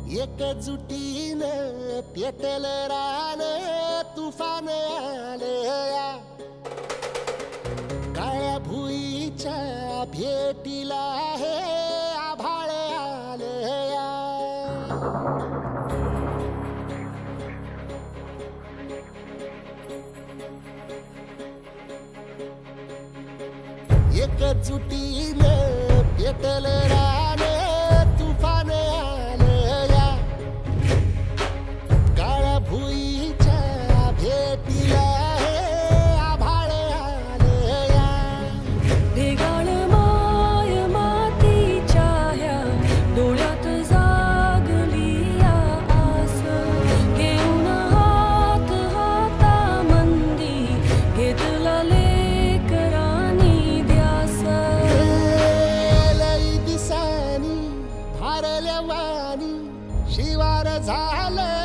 एकजुटीनं पेटलं रान तुफान आलया काळ्या भुईच्या भेटीला हे आभाळ आलया एकजुटीनं पेटलं रान तुफान आलया काळ्या भुईच्या भेटीला हे आभाळ आलया ढेगाळ माय मातीच्या ह्या डोळ्यात जागली या आस घेऊन हात हातामंदी घेतला लेकरांनी ध्यास लई दिसानी भारल्या वाणी शिवार झालं